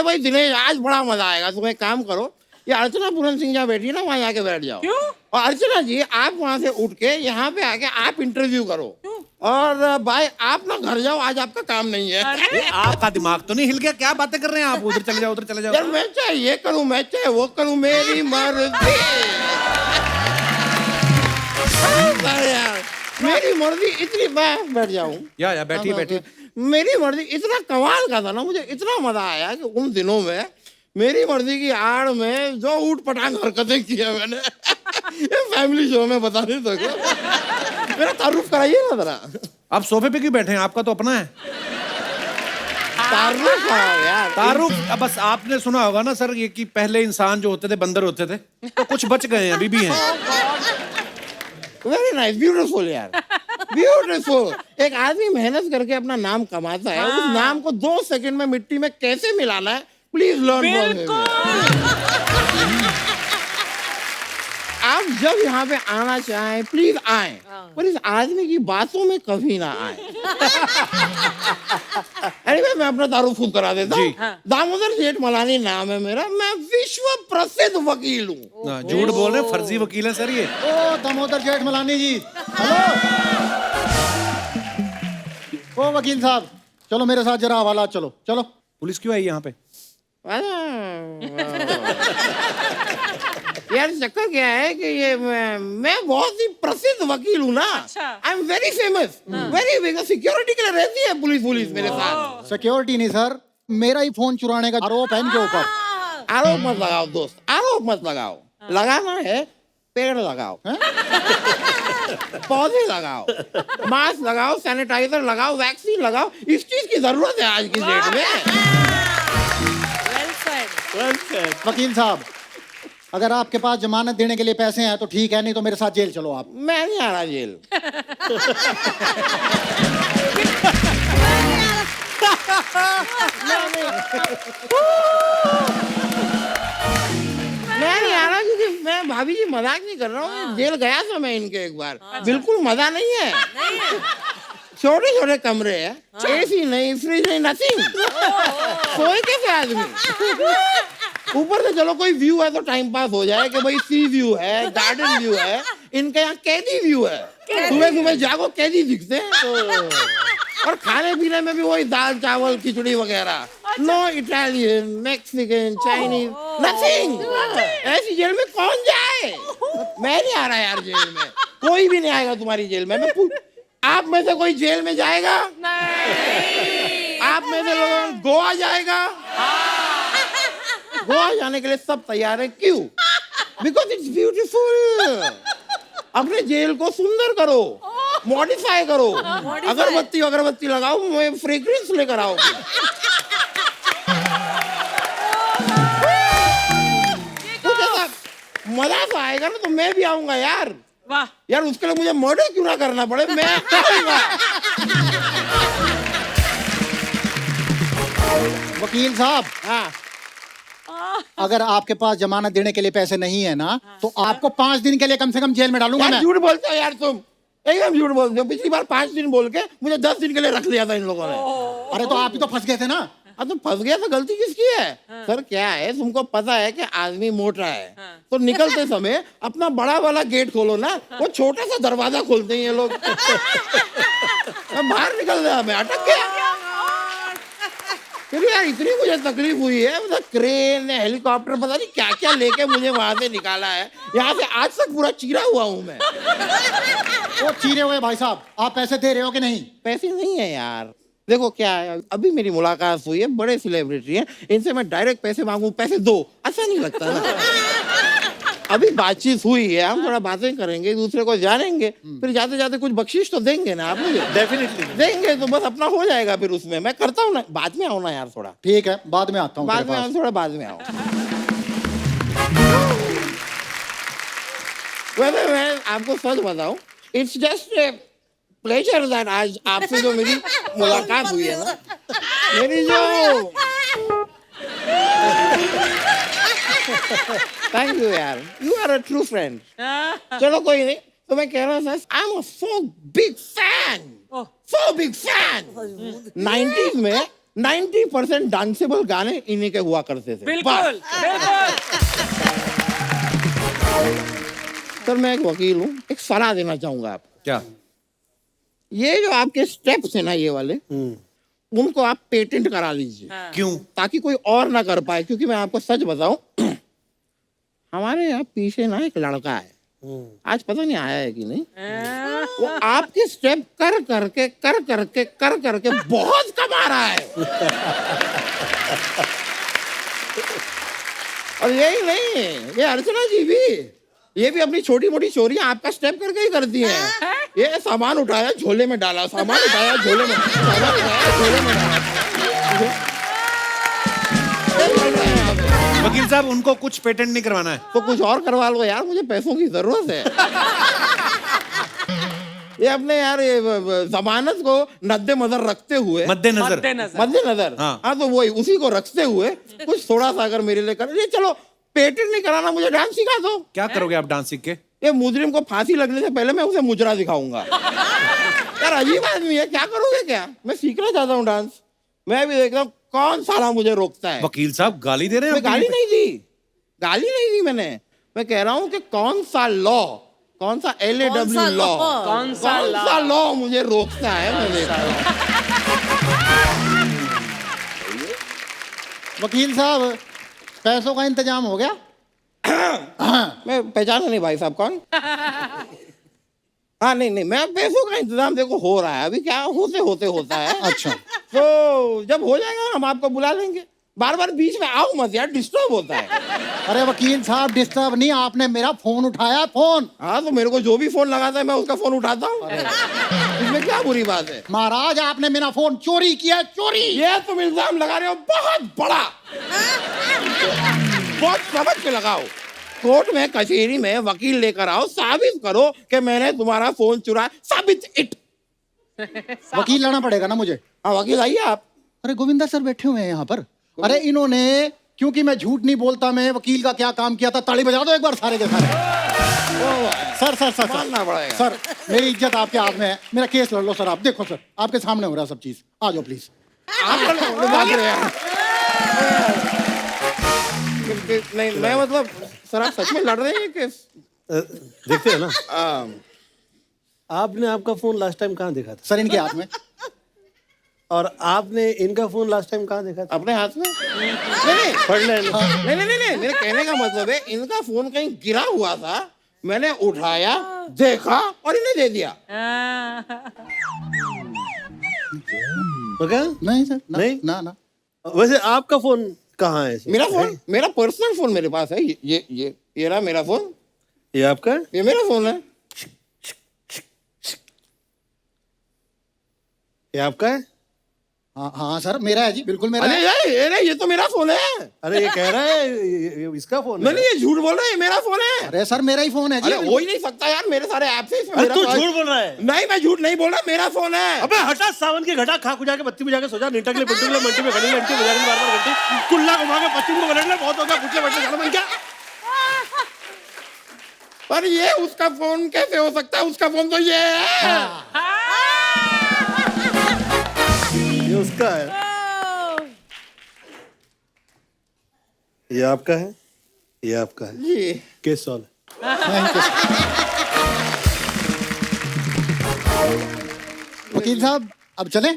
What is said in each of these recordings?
भाई दिनेश आज बड़ा मजा आएगा, तुम एक काम करो, ये अर्चना पूरन सिंह जहाँ बैठी है ना वहाँ जाके बैठ जाओ। क्यों? और अर्चना जी आप वहाँ से उठ के यहाँ पे आके आप इंटरव्यू करो। और भाई आप ना घर जाओ, आज आपका काम नहीं है। अरे आपका दिमाग तो नहीं हिल गया? क्या बातें कर रहे हैं आप? उधर चले जाओ, उधर चले जाओ। यार मैं चाहे ये करूँ, मैं चाहे वो करूँ, मेरी मर्जी। यार मेरी मर्जी इतनी, मैं बैठ जाऊँ या बैठिए बैठिए। मेरी मर्जी इतना कमाल का था ना, मुझे इतना मजा आया कि उन दिनों में मेरी मर्जी की आड़ में जो ऊट पटांग हरकतें की है मैंने ये फैमिली शो में बता नहीं सको। मेरा तारुफ कराइए ना जरा। आप सोफे पे क्यों बैठे हैं? आपका तो अपना है। तारुफ कराओ यार। तारुफ बस आपने सुना होगा ना सर, ये कि पहले इंसान जो होते थे बंदर होते थे, तो कुछ बच गए हैं, अभी भी हैं। वेरी नाइस, ब्यूटीफुल यार, ब्यूटीफुल। एक आदमी मेहनत करके अपना नाम कमाता है, उस नाम को 2 सेकंड में मिट्टी में कैसे मिलाना है, प्लीज लर्न फ्रॉम हिम। आप जब यहाँ पे आना चाहें प्लीज आए, पर इस आदमी की बातों में कभी ना आए। अरे मैं अपना तारुफ खुद करा देता हूँ। दामोदर जेठमलानी नाम है मेरा, मैं विश्व प्रसिद्ध वकील हूँ। झूठ बोल रहे हैं, फर्जी वकील है सर ये। ओ दामोदर जेठमलानी जी, हेलो। ओ वकील साहब, चलो मेरे साथ जरा हवाला, चलो चलो। पुलिस क्यों आई यहाँ पे? यार चक्कर क्या है कि ये मैं बहुत ही प्रसिद्ध वकील हूँ ना। I am very famous, very big. Security के लिए रहती है पुलिस मेरे साथ। सिक्योरिटी नहीं सर, मेरा ही फोन चुराने का आरोप है इनके ऊपर। आरोप मत लगाओ दोस्त, आरोप मत लगाओ। लगाना है पेड़ लगाओ, पौधे लगाओ, मास्क लगाओ, सैनिटाइजर लगाओ, वैक्सीन लगाओ। इस चीज की जरूरत है आज की डेट में। वकील साहब, अगर आपके पास जमानत देने के लिए पैसे हैं तो ठीक है, नहीं तो मेरे साथ जेल चलो आप। मैं नहीं आ रहा जेल। मैं नहीं आ रहा क्योंकि मैं भाभी जी मजाक नहीं कर रहा हूँ। जेल गया था मैं इनके एक बार, बिल्कुल मजा नहीं है। छोटे छोटे कमरे हैं, एसी नहीं, फ्रिज नहीं, नथिंग। सोए कैसे आदमी? ऊपर से चलो कोई व्यू है तो टाइम पास हो जाए कि भाई सी व्यू है, गार्डन व्यू है। इनके यहाँ कैदी व्यू है, सुबह सुबह जागो कैदी दिखते हैं। और खाने पीने में भी वही दाल चावल खिचड़ी वगैरह। No Italian, Mexican, Chinese, nothing. ऐसी जेल में कौन जाए? मैं नहीं आ रहा यार जेल में, कोई भी नहीं आएगा तुम्हारी जेल में। आप में से कोई जेल में जाएगा? नहीं। आप में से लोग गोवा जाएगा? गोवा जाने के लिए सब तैयार है, क्यों? Because it's beautiful. अपने जेल को सुंदर करो, मॉडिफाई करो, अगरबत्ती लगाओ, फ्रेग्रेंस लेकर आओ। कुछ ऐसा मजा तो आएगा ना, तो मैं भी आऊंगा यार। वाह यार उसके लिए मुझे मर्डर क्यों ना करना पड़े, मैं आऊंगा। वकील साहब, हाँ अगर आपके पास जमानत देने के लिए पैसे नहीं है ना, तो आपको 5 दिन के लिए कम से कम जेल में डालूंगा यार मैं। झूठ बोलते हो यार तुम, एकदम झूठ बोलते हो। पिछली बार 5 दिन बोल के मुझे 10 दिन के लिए रख लिया था इन लोगों ने। अरे तो आप ही तो फंस गए थे ना। तो फंस गया तो गलती किसकी है? सर क्या है, तुमको पता है कि आदमी मोटा है, तो निकलते समय अपना बड़ा वाला गेट खोलो ना, वो छोटा सा दरवाजा खोलते हैं ये लोग। बाहर निकल गया, मैं अटक गया। फिर यार इतनी मुझे तकलीफ हुई है, मतलब क्रेन हेलीकॉप्टर पता नहीं क्या क्या लेके मुझे वहां से निकाला है। यहाँ से आज तक पूरा चीरा हुआ हूँ मैं। वो चीरे हुए भाई साहब, आप पैसे दे रहे हो कि नहीं? पैसे नहीं है यार। देखो क्या है, अभी मेरी मुलाकात हुई है, बड़े सेलिब्रिटी हैं, इनसे मैं डायरेक्ट पैसे मांगू, पैसे दो, अच्छा नहीं लगता ना। अभी बातचीत हुई है, हम थोड़ा बातें करेंगे, दूसरे को जानेंगे, फिर जाते जाते कुछ बख्शीश तो देंगे ना आप मुझे। डेफिनेटली देंगे तो बस अपना हो जाएगा। फिर उसमें मैं करता हूँ ना, बाद में आओ ना यार थोड़ा। ठीक है, बाद में आता हूँ। बाद में आओ, थोड़ा बाद में आओ। वैसे मैं आपको सच बताऊं, इट्स जस्ट प्लेजर दैट आज आपसे जो मेरी मुलाकात हुई है ना, मेरी जो थैंक यू यार, you are a true friend. चलो कोई नहीं, तो मैं कह रहा था, I am a so big fan, so big fan. 90s में 90% डांसेबल गाने इन्हीं के हुआ करते थे। बिल्कुल बिल्कुल। सर मैं एक वकील हूँ, एक सलाह देना चाहूंगा आपको। क्या? ये जो आपके स्टेप्स है ना ये वाले, उनको आप पेटेंट करा लीजिए। क्यों? ताकि कोई और ना कर पाए। क्योंकि मैं आपको सच बताऊं, हमारे यहाँ पीछे ना एक लड़का है, आज पता नहीं आया है कि नहीं, वो आपके स्टेप कर करके बहुत कमा रहा है। और यही नहीं, ये अर्चना जी भी, ये भी अपनी छोटी मोटी चोरियां आपका स्टेप करके ही करती हैं। ये सामान उठाया झोले में डाला, सामान उठाया झोले में, सामान उठाया झोले में डाला। वकील साहब उनको कुछ पेटेंट नहीं करवाना है तो कुछ और करवा लो यार, मुझे पैसों की जरूरत है। ये अपने यार ये जमानत को मद्देनजर रखते हुए, मद्देनजर हाँ, तो वही उसी को रखते हुए कुछ थोड़ा सा अगर मेरे लिए कर, ये चलो पेटेंट नहीं कराना, मुझे डांस सिखा दो। क्या करोगे आप डांस सीख के? ये मुजरिम को फांसी लगने से पहले मैं उसे मुजरा दिखाऊंगा। यार अजीब आदमी है, क्या करोगे क्या? मैं सीखना चाहता हूँ डांस। मैं भी देखता हूँ कौन साला मुझे रोकता है। वकील साहब गाली दे रहे हैं? मैं गाली नहीं दी मैंने। मैं कह रहा हूँ कि कौन सा लॉ, कौन सा LAW लॉ, कौन सा लॉ मुझे रोकता है। मैं देख रहा हूँ। वकील साहब पैसों का इंतजाम हो गया? मैं पहचाना नहीं भाई साहब कौन। हाँ नहीं, मैं पैसों का इंतजाम देखो हो रहा है, अभी क्या होते होता है। अच्छा, तो जब हो जाएगा हम आपको बुला लेंगे। बार बार बीच में आओ मत यार, डिस्टर्ब होता है। अरे वकील साहब डिस्टर्ब नहीं, आपने मेरा फोन उठाया। फोन हाँ तो मेरे को जो भी फोन लगाता है मैं उसका फोन उठाता हूँ। इसमें क्या बुरी बात है? महाराज आपने मेरा फोन चोरी किया, चोरी। ये तुम इल्जाम लगा रहे हो बहुत बड़ा, बहुत समझ के लगाओ। कोर्ट में कचहरी में वकील लेकर आओ, साबित करो कि मैंने तुम्हारा फोन चुराया, साबित इट। वकील लाना पड़ेगा ना मुझे? हाँ वकील आइए आप। अरे गोविंदा सर बैठे हुए हैं यहाँ पर। अरे इन्होंने, क्योंकि मैं झूठ नहीं बोलता, मैं वकील का क्या काम किया था, ताली बजा दो एक बार सारे के सारे। सर मानना पड़ेगा। सर मेरी इज्जत आपके हाथ में है, मेरा केस लड़ लो सर। आप देखो सर, आपके सामने हो रहा सब चीज। आ जाओ प्लीज। नहीं मैं मतलब सर आप सच में लड़ रहे हैं केस? देखते हैं ना। आपने आपका फोन लास्ट टाइम कहाँ देखा था? सर इनके हाथ में। और आपने इनका फोन लास्ट टाइम कहाँ देखा था? अपने हाथ में। नहीं पढ़ ले। नहीं, मेरे कहने का मतलब है इनका फोन कहीं गिरा हुआ था, मैंने उठाया, देखा और इन्हें दे दिया। मगर नहीं सर, नहीं? ना। वैसे आपका फोन कहाँ है? मेरा फोन, मेरा पर्सनल फोन मेरे पास है। ये रहा मेरा फोन। ये आपका है? ये मेरा फोन है। ये आपका है? हाँ सर मेरा है जी, बिल्कुल मेरा है। अरे ये तो मेरा फोन है। अरे ये कह रहा है ये इसका फोन है। नहीं ये झूठ बोल रहा है, ये मेरा फोन है। अरे सर मेरा ही फोन है जी। अरे हो ही नहीं सकता यार, मेरे सारे ऐप से अरे तू झूठ बोल रहा है। नहीं मैं झूठ नहीं बोल रहा, मेरा फोन है। अबे हटा, सावन के घटा खा खुजा के बत्ती बुझा के सोचा, निंटा के लिए पिंटू के लिए मंटी में घड़ी घंटी बजा के बार घंटी कुल्ला घुमा के पश्चिम को बदलने बहुत हो गया, पूछले बैठने जाना बन क्या। पर ये उसका फोन कैसे हो सकता है? उसका फोन तो ये है। ये उसका है। ये आपका है, ये आपका है। जी केस सॉल्व। वकील साहब अब चले?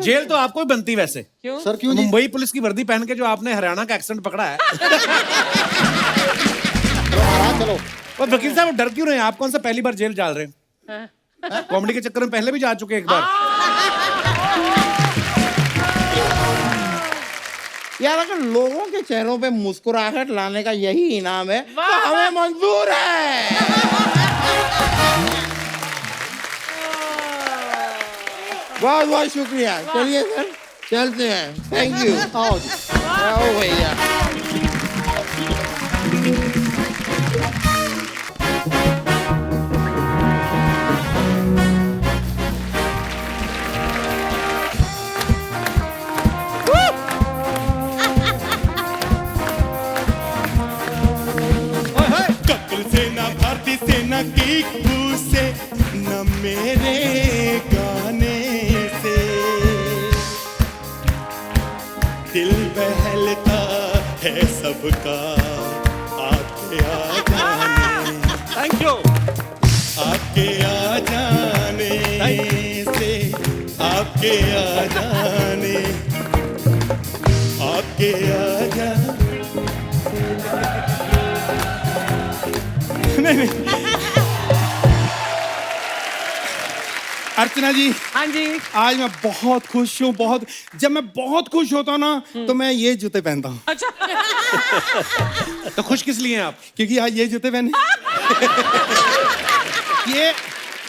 जेल तो आपको ही बनती वैसे। क्यों? सर क्यों जी? मुंबई पुलिस की वर्दी पहन के जो आपने हरियाणा का एक्सेंट पकड़ा है। महाराज चलो। और वकील साहब डर क्यों रहे हैं? आप कौन सा पहली बार जेल जा रहे हैं? कॉमेडी के चक्कर में पहले भी जा चुके हैं एक बार। यार अगर लोगों के चेहरों पे मुस्कुराहट लाने का यही इनाम है तो हमें मंजूर है। बहुत बहुत शुक्रिया। चलिए सर चलते हैं। Thank you. आओ जी। आओ भैया। सेना की खून से न मेरे गाने से सबका आपके आ जाने, थैंक यू। आपके आ जाने से, आपके आ जाने, आपके आ जाने। अर्चना जी, हाँ जी। आज मैं बहुत खुश हूँ, बहुत। जब मैं बहुत खुश होता हूँ ना तो मैं ये जूते पहनता हूँ। अच्छा। तो खुश किस लिए हैं आप? क्योंकि आज ये जूते पहने। ये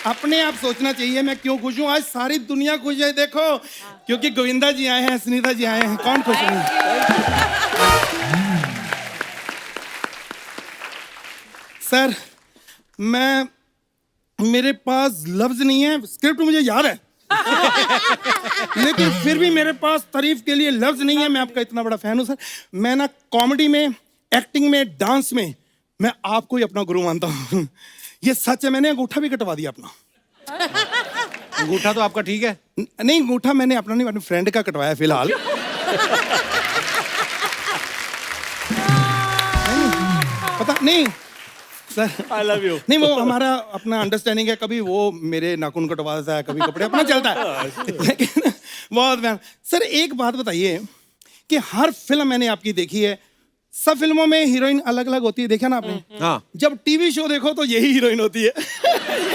अपने आप सोचना चाहिए मैं क्यों खुश हूँ। आज सारी दुनिया खुश है, देखो, क्योंकि गोविंदा जी आए हैं, सुनीता जी आए हैं, कौन खुश नहीं। सर, मेरे पास लफ्ज नहीं है, स्क्रिप्ट मुझे याद है लेकिन फिर भी मेरे पास तारीफ के लिए लफ्ज नहीं है। मैं आपका इतना बड़ा फैन हूं सर। मैं ना कॉमेडी में, एक्टिंग में, डांस में मैं आपको ही अपना गुरु मानता हूं। ये सच है, मैंने अंगूठा भी कटवा दिया अपना। अंगूठा तो आपका ठीक है। नहीं, अंगूठा मैंने अपना नहीं, अपने फ्रेंड का कटवाया फिलहाल। पता नहीं सर, आई लव यू। नहीं, वो हमारा अपना अंडरस्टैंडिंग है। कभी वो मेरे नाखून कटवा देता है, कभी कपड़े, अपना चलता है। लेकिन बहुत फैन। सर, एक बात बताइए कि हर फिल्म मैंने आपकी देखी है, सब फिल्मों में हीरोइन अलग अलग होती है, देखा ना आपने? हाँ। जब टीवी शो देखो तो यही हीरोइन होती है।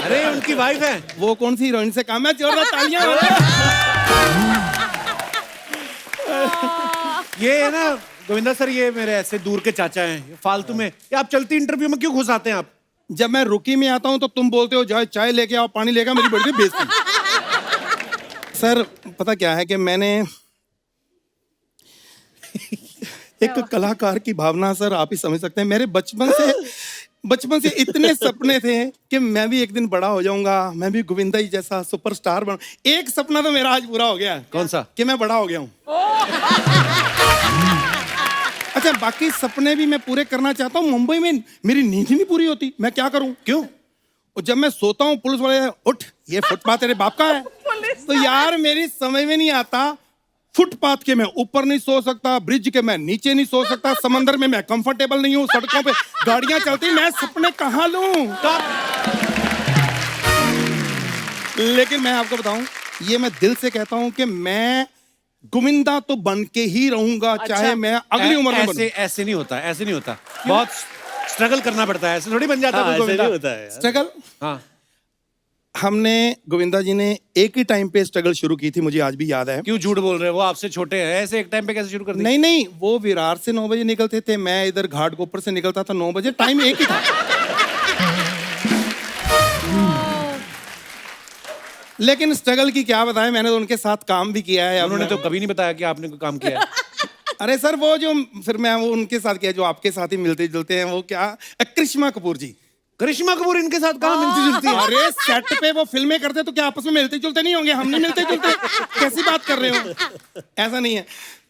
अरे उनकी वाइफ है। वो कौन सी हीरोइन से काम है? जोरदार तालियां हो। ये है ना गोविंदा सर, ये मेरे ऐसे दूर के चाचा हैं। ये फालतू में ये आप चलती इंटरव्यू में क्यों घुस आते हैं आप? जब मैं रुकी में आता हूं तो तुम बोलते हो जाओ चाय लेके आओ, पानी लेके आओ, मेरी बड़ी बेइज्जती। सर, पता क्या है कि मैंने एक कलाकार की भावना, सर आप ही समझ सकते हैं। मेरे बचपन से इतने सपने थे कि मैं भी एक दिन बड़ा हो जाऊंगा, मैं भी गोविंदा जी जैसा सुपरस्टार बन। एक सपना तो मेरा आज पूरा हो गया। कौन सा? कि मैं बड़ा हो गया हूं। अच्छा, बाकी सपने भी मैं पूरे करना चाहता हूँ। मुंबई में मेरी नींद ही नहीं पूरी होती, मैं क्या करूं? क्यों? और जब मैं सोता हूँ पुलिस वाले, उठ, ये फुटपाथ तेरे बाप का है। तो यार मेरी समझ में नहीं आता, फुटपाथ के मैं ऊपर नहीं सो सकता, ब्रिज के मैं नीचे नहीं सो सकता, समंदर में मैं कंफर्टेबल नहीं हूँ, सड़कों पे गाड़ियां चलती, मैं सपने कहाँ लूं? लेकिन मैं आपको बताऊं, ये मैं दिल से कहता हूं कि मैं गोविंदा तो बन के ही रहूंगा, चाहे मैं अगली उम्र में बनूं। ऐसे नहीं होता, ऐसे नहीं होता। बहुत स्ट्रगल करना पड़ता है, ऐसे थोड़ी बन जाता है गोविंदा। होता है स्ट्रगल। हाँ, हमने, गोविंदा जी ने एक ही टाइम पे स्ट्रगल शुरू की थी, मुझे आज भी याद है। क्यों झूठ बोल रहे हैं? वो आपसे छोटे हैं, ऐसे एक टाइम पे कैसे शुरू कर दी? नहीं, वो विरार से 9 बजे निकलते थे, मैं इधर घाटकोपर से निकलता था 9 बजे, टाइम एक ही था। लेकिन स्ट्रगल की क्या बताएं, मैंने तो उनके साथ काम भी किया है। उन्होंने तो कभी नहीं बताया कि आपने कोई काम किया है। अरे सर, वो जो फिर मैं वो उनके साथ किया जो आपके साथ ही मिलते जुलते हैं, वो क्या, करिश्मा कपूर जी। करिश्मा कपूर इनके साथ कहाँ मिलती जुलती है? अरे सेट पे वो फिल्में करते तो क्या आपस में मिलते जुलते नहीं होंगे? हम नहीं मिलते जुलते, कैसी बात कर रहे हो? ऐसा नहीं है।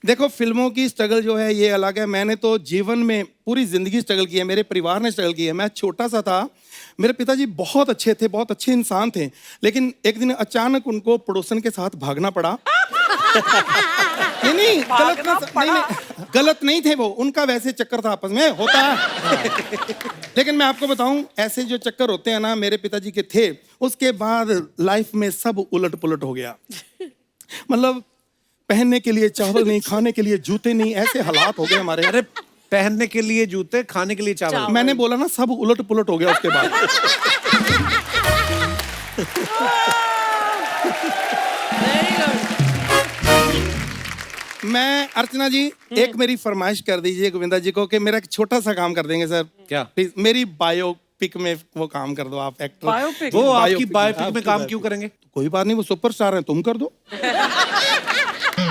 देखो, फिल्मों की स्ट्रगल जो है ये अलग है। मैंने तो जीवन में पूरी जिंदगी स्ट्रगल की है, मेरे परिवार ने स्ट्रगल की है। मैं छोटा सा था, मेरे पिताजी बहुत अच्छे थे, बहुत अच्छे इंसान थे, लेकिन एक दिन अचानक उनको पड़ोसन के साथ भागना पड़ा। नहीं, गलत नहीं थे वो, उनका वैसे चक्कर था, आपस में होता है। लेकिन मैं आपको बताऊं, ऐसे जो चक्कर होते हैं ना, मेरे पिताजी के थे। उसके बाद लाइफ में सब उलट पुलट हो गया। मतलब पहनने के लिए चावल नहीं, खाने के लिए जूते नहीं, ऐसे हालात हो गए हमारे। अरे, पहनने के लिए जूते, खाने के लिए चावल। मैंने बोला ना, सब उलट पुलट हो गया उसके बाद। मैं, अर्चना जी, एक मेरी फरमाइश कर दीजिए गोविंदा जी को कि मेरा एक छोटा सा काम कर देंगे सर। क्या? प्लीज मेरी बायोपिक में वो काम कर दो आप, एक्टर। बायोपिक? वो आपकी बायोपिक में काम क्यों करेंगे? कोई बात नहीं, वो सुपरस्टार है, तुम कर दो।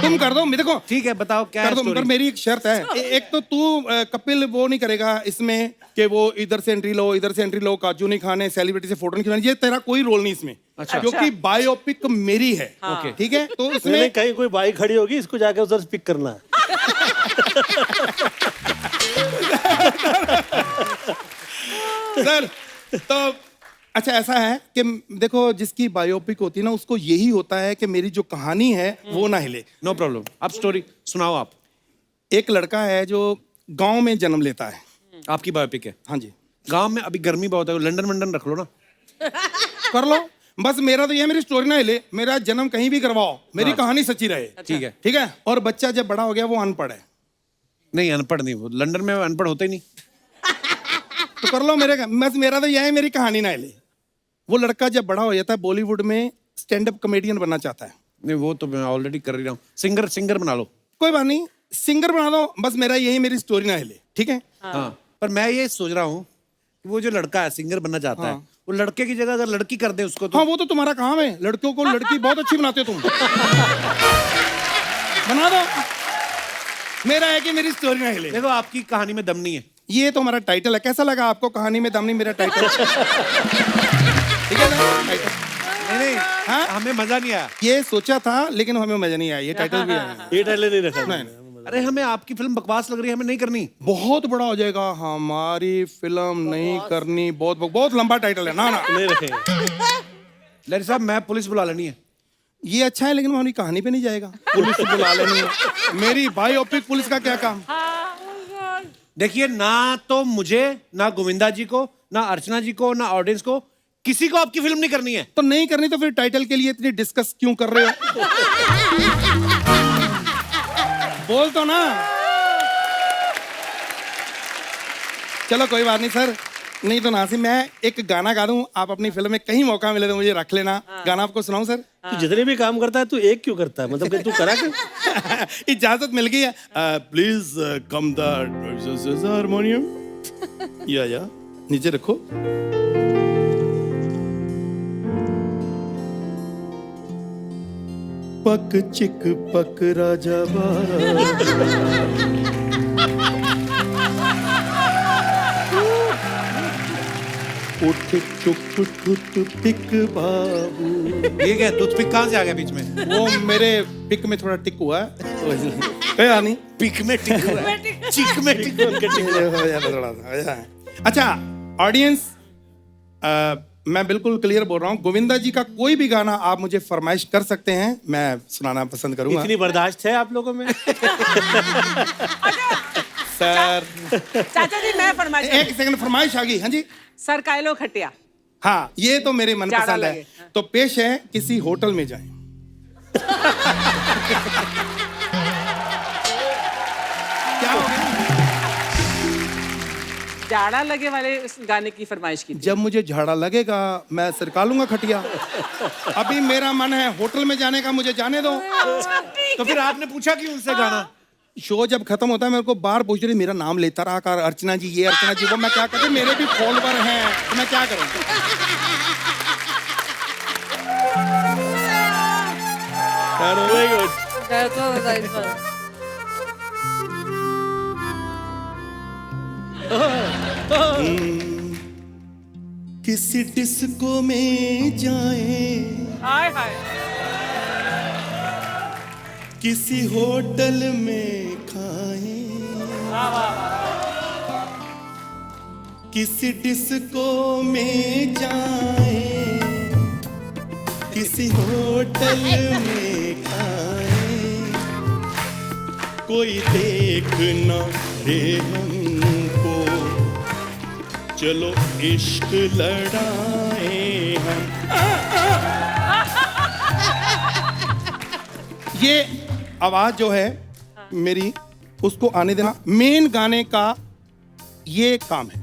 तुम कर दो, देखो ठीक है, बताओ क्या कर दो, स्टोरी? पर मेरी एक शर्त है। एक तो तू कपिल वो नहीं करेगा इसमें कि वो इधर से एंट्री लो, इधर से एंट्री लो, काजू नहीं खाने, सेलिब्रिटी से फोटो नहीं खिंचवानी, ये तेरा कोई रोल नहीं इसमें। अच्छा। क्योंकि बायोपिक मेरी है। ओके। ठीक है, तो नहीं, उसमें कहीं कोई बाइक खड़ी होगी, इसको जाके उधर पिक करना है। सर, तो अच्छा ऐसा है कि देखो, जिसकी बायोपिक होती है ना, उसको यही होता है कि मेरी जो कहानी है वो ना हिले। नो प्रॉब्लम, अब स्टोरी सुनाओ आप। एक लड़का है जो गांव में जन्म लेता है। आपकी बायोपिक है। हाँ जी, गांव में अभी गर्मी बहुत है, लंदन वंडन रख लो ना। कर लो। बस मेरा तो ये, मेरी स्टोरी ना हिले, मेरा जन्म कहीं भी करवाओ, मेरी कहानी सच्ची रहे। ठीक है। ठीक है। और बच्चा जब बड़ा हो गया वो अनपढ़ है, नहीं अनपढ़ नहीं, वो लंदन में अनपढ़ होते ही नहीं। तो कर लो मेरे, बस मेरा तो यह है, मेरी कहानी ना हिले। वो लड़का जब बड़ा हो जाता है बॉलीवुड में स्टैंड अप कॉमेडियन बनना चाहता है। नहीं वो तो मैं ऑलरेडी कर ही रहा हूँ, सिंगर बना लो। कोई बात नहीं, सिंगर बना दो, बस मेरा यही, मेरी स्टोरी ना हिले। ठीक है। हाँ पर मैं ये सोच रहा हूँ कि वो जो लड़का है सिंगर बनना चाहता है, वो लड़के की जगह अगर लड़की कर दे उसको तो। हाँ वो तो तुम्हारा काम है, लड़कियों को लड़की बहुत अच्छी बनाते हो तुम। बना दो, मेरा है कि मेरी स्टोरी ना हिले। देखो आपकी कहानी में दम नहीं है। ये तो हमारा टाइटल है। कैसा लगा आपको? कहानी में दम नहीं, मेरा टाइटल। ठीक है ना टाइटल? नहीं हाँ? हमें मजा नहीं आया। ये सोचा था लेकिन हमें मजा नहीं आया, ये टाइटल भी है। ये टाइटल नहीं रखा। नहीं, अरे हमें आपकी फिल्म बकवास लग रही है, हमें नहीं करनी। बहुत बड़ा हो जाएगा, हमारी फिल्म नहीं करनी, बहुत बहुत लंबा टाइटल है ना। ना नहीं रखे। लहरी साहब मैं पुलिस बुला लेनी है। ये अच्छा है, लेकिन वो हमारी कहानी पे नहीं जाएगा। पुलिस को बुला लेनी है, मेरी बायोपिक पुलिस का क्या काम? देखिए ना तो मुझे, ना गोविंदा जी को, ना अर्चना जी को, ना ऑडियंस को, किसी को आपकी फिल्म नहीं करनी है। तो नहीं करनी तो फिर टाइटल के लिए इतनी डिस्कस क्यों कर रहे हो? बोल तो ना। चलो कोई बात नहीं सर, नहीं तो नासिम मैं एक गाना गा दूं, आप अपनी फिल्म में कहीं मौका मिले तो मुझे रख लेना। गाना आपको सुनाऊं सर? तू जितने भी काम करता है तू एक क्यों करता है, मतलब कि तू करा कर। इजाजत मिल गई है। Please come the harmonium. या नीचे रखो। पक चिक पक राजा बाबा, उठ चुक टूट पिक बाबू। ये क्या टूथपिक कहाँ से आ गया बीच में? वो मेरे पिक में थोड़ा टिक हुआ है। नहीं पिक में टिक हुआ है, चिक में टिक हुआ है। अच्छा ऑडियंस, मैं बिल्कुल क्लियर बोल रहा हूँ, गोविंदा जी का कोई भी गाना आप मुझे फरमाइश कर सकते हैं, मैं सुनाना पसंद करूंगा। इतनी बर्दाश्त है आप लोगों में? सर चाचा जी मैं फरमाइश एक सेकंड, फरमाइश आ गई। हाँ जी। सर कायलो खटिया। हाँ ये तो मेरे मन ज्यादा पसंद है। लगे। तो पेश है, किसी होटल में जाएं। क्या हो गया? जाड़ा लगे वाले इस गाने की फरमाइश की थी। जब मुझे झाड़ा लगेगा मैं सरका लूंगा खटिया। अभी मेरा मन है होटल में जाने का, मुझे जाने दो। तो फिर आपने पूछा क्यों उनसे गाना? शो जब खत्म होता है मेरे को बार पूछ रही, मेरा नाम लेता रहा कर, अर्चना जी ये, अर्चना जी वो। मैं क्या करूं, मेरे भी फॉलोवर हैं, तो मैं क्या करूं? Very good. किसी डिस्को में जाएं, हाय हाय। किसी होटल में खाएं, किसी डिस्को में जाएं, किसी होटल में खाएं, कोई देख ना दे हमको, चलो इश्क लड़ाएं हम। ये आवाज जो है मेरी, उसको आने देना। मेन गाने का ये काम है।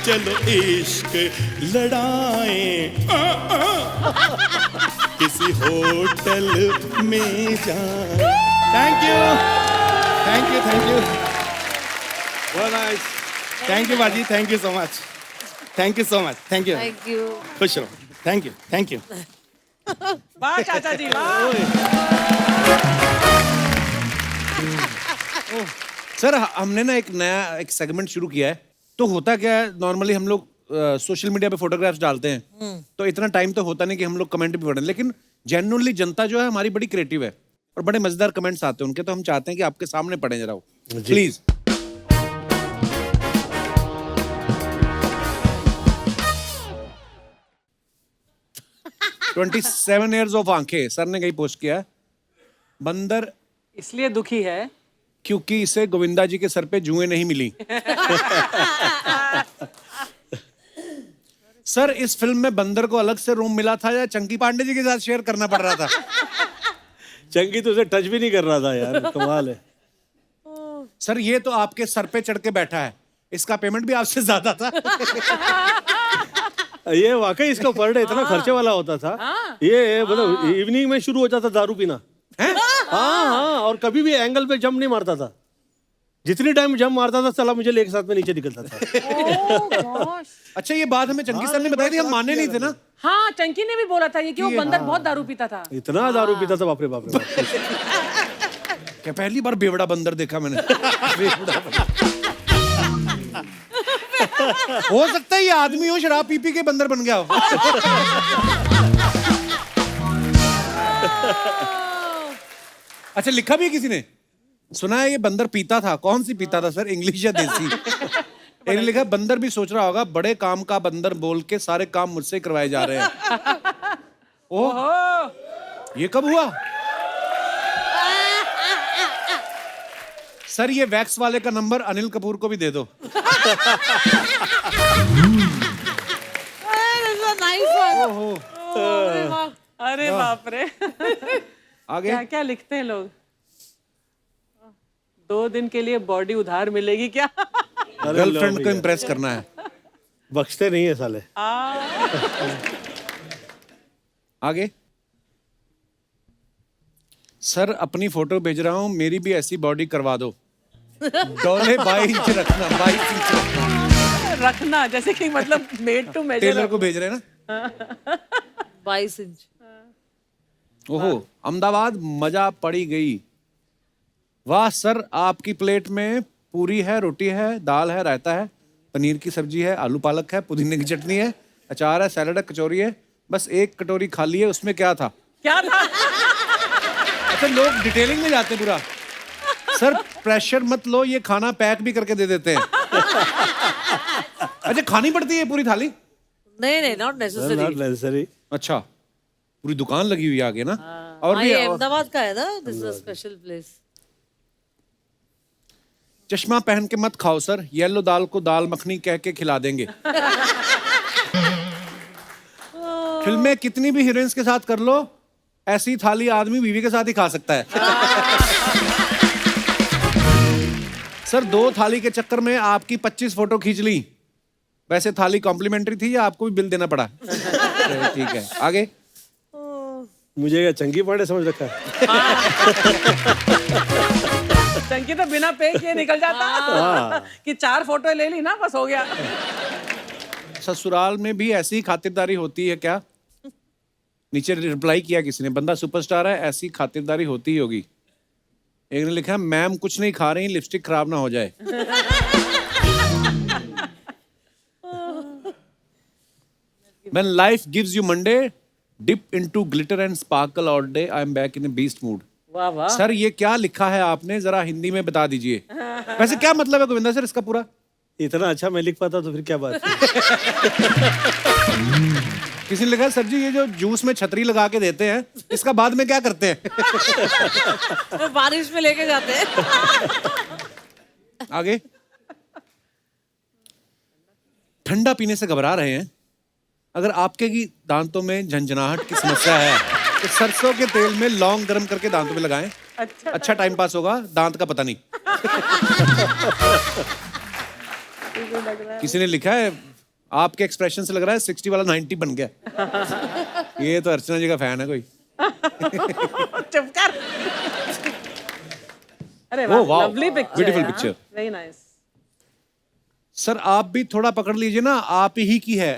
चलो इश्क लड़ाएं, किसी होटल में जाएं। Thank you, thank you, thank you, Very nice. Thank you बाजी, thank you so much, thank you so much, thank you, खुश रहो, थैंक यू, थैंक यू। वाह चाचा जी वाह। सर हमने ना एक नया एक सेगमेंट शुरू किया है। तो होता क्या है, नॉर्मली हम लोग सोशल मीडिया पे फोटोग्राफ्स डालते हैं, तो इतना टाइम तो होता नहीं कि हम लोग कमेंट भी पढ़ें, लेकिन जेन्युइनली जनता जो है हमारी बड़ी क्रिएटिव है और बड़े मजेदार कमेंट्स आते हैं उनके। तो हम चाहते हैं कि आपके सामने पढ़ें जरा वो, प्लीज। 27 years of आंखें, सर ने कहीं पोस्ट किया है। बंदर इसलिए दुखी है क्योंकि इसे गोविंदा जी के सर पे जुएं नहीं मिली। सर इस फिल्म में बंदर को अलग से रूम मिला था या चंकी पांडे जी के साथ शेयर करना पड़ रहा था? चंकी तो उसे टच भी नहीं कर रहा था यार, कमाल है। सर ये तो आपके सर पे चढ़ के बैठा है, इसका पेमेंट भी आपसे ज्यादा था। ये वाकई इसका पर डे इतना खर्चे वाला होता था। ये मतलब इवनिंग में शुरू हो जाता दारू पीना। हाँ, और कभी भी एंगल पे जंप नहीं मारता था। जितनी टाइम जंप मारता था चला मुझे लेके साथ में नीचे निकलता था। अच्छा ये बात हमें चंकी सर ने बताई थी, हम माने नहीं थे ना। हाँ चंकी ने भी बोला था ये कि वो बंदर बहुत दारू पीता था। इतना दारू पीता था, बाप रे बाप रे बाप। क्या पहली बार बेवड़ा बंदर देखा मैंने। बेवड़ा बंदर। हो सकता है ये आदमी हो, शराब पी पी के बंदर बन गया हो। अच्छा लिखा भी है किसी ने, सुना है ये बंदर पीता था। कौन सी पीता था सर, इंग्लिश या देसी? एक ने लिखा बंदर भी सोच रहा होगा बड़े काम का बंदर बोल के सारे काम मुझसे करवाए जा रहे हैं। ओह ये कब हुआ? सर ये वैक्स वाले का नंबर अनिल कपूर को भी दे दो। अरे बाप रे। आगे क्या क्या लिखते हैं लोग। 2 दिन के लिए बॉडी उधार मिलेगी क्या? गर्लफ्रेंड को इम्प्रेस करना है। बख्शते नहीं है साले। आगे सर अपनी फोटो भेज रहा हूं, मेरी भी ऐसी बॉडी करवा दो। डोले 22 इंच रखना, 22 इंच रखना जैसे कि मतलब मेड टू मेजर। टेलर को भेज रहे हैं ना। 22 इंच। ओहो अहमदाबाद मजा पड़ी गई। वाह सर आपकी प्लेट में पूरी है, रोटी है, दाल है, रायता है, पनीर की सब्जी है, आलू पालक है, पुदीने की चटनी है, अचार है, सैलड है, कचौरी है, बस एक कटोरी खाली है, उसमें क्या था? क्या था? अच्छा लोग डिटेलिंग में जाते पूरा। सर प्रेशर मत लो, ये खाना पैक भी करके दे देते हैं। अच्छा खानी पड़ती है पूरी थाली? नहीं नॉट नेसेसरी। अच्छा पूरी दुकान लगी हुई है आगे ना। और भी ये अहमदाबाद का है ना, this is a special place. चश्मा पहन के मत खाओ सर, येलो दाल को दाल मखनी कह के खिला देंगे। फिल्में कितनी भी हीरोइंस के साथ कर लो, ऐसी थाली आदमी बीवी के साथ ही खा सकता है। सर 2 थाली के चक्कर में आपकी 25 फोटो खींच ली। वैसे थाली कॉम्प्लीमेंट्री थी या आपको भी बिल देना पड़ा? ठीक है आगे। मुझे क्या चंकी पांडे समझ रखा है? चंकी तो बिना पे किए निकल जाता कि 4 फोटो ले ली ना, बस हो गया। ससुराल में भी ऐसी खातिरदारी होती है क्या? नीचे रिप्लाई किया किसी ने, बंदा सुपरस्टार है, ऐसी खातिरदारी होती ही होगी। एक ने लिखा मैम कुछ नहीं खा रही, लिपस्टिक खराब ना हो जाए। When life gives you Monday, dip into glitter and sparkle all day. I am back in a beast mood. वाह वाह। सर ये क्या लिखा है आपने, जरा हिंदी में बता दीजिए। वैसे क्या मतलब है गोविंदा सर इसका पूरा? इतना अच्छा मैं लिख पाता तो फिर क्या बात। किसी ने लिखा सर जी ये जो जूस में छतरी लगा के देते हैं, इसका बाद में क्या करते हैं? वो बारिश में लेके जाते हैं। आगे ठंडा पीने से घबरा रहे हैं, अगर आपके की दांतों में झंझनाहट की समस्या है तो सरसों के तेल में लौंग गर्म करके दांतों में लगाएं। अच्छा टाइम पास होगा, दांत का पता नहीं। किसी ने लिखा है आपके एक्सप्रेशन से लग रहा है 60 वाला 90 बन गया। ये तो अर्चना जी का फैन है कोई। चुप कर। अरे Oh, wow. Lovely picture. Beautiful picture. Very nice. Sir आप भी थोड़ा पकड़ लीजिए ना, आप ही की है।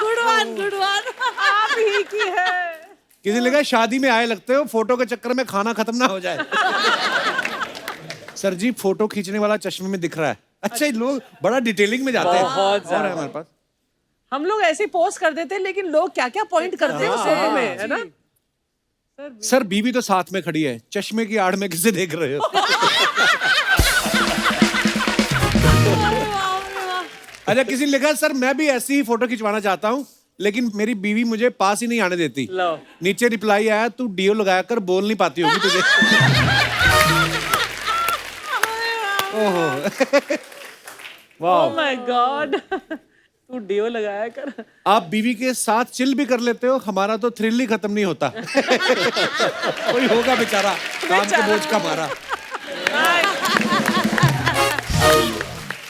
Good one. आप ही की है। किसी ने लिखा शादी में आए लगते हो, फोटो के चक्कर में खाना खत्म ना हो जाए। सर जी फोटो खींचने वाला चश्मे में दिख रहा है। अच्छा लोग बड़ा डिटेलिंग में जाते हैं। बहुत और है हमारे पास। हम लोग ऐसे पोस्ट कर देते हैं, लेकिन लोग क्या क्या पॉइंट करते हैं उस फोटो में, है ना? सर बीवी तो साथ में खड़ी है, चश्मे की आड़ में किसे देख रहे हो? अच्छा किसी ने लिखा सर मैं भी ऐसी ही फोटो खिंचवाना चाहता हूँ, लेकिन मेरी बीवी मुझे पास ही नहीं आने देती। लो। नीचे रिप्लाई आया, तू डीओ लगाया कर, बोल नहीं पाती होगी तुझे। Oh my God. तू डीओ लगाया कर। आप बीवी के साथ चिल भी कर लेते हो, हमारा तो थ्रिल ही खत्म नहीं होता। कोई होगा बेचारा काम के बोझ का मारा।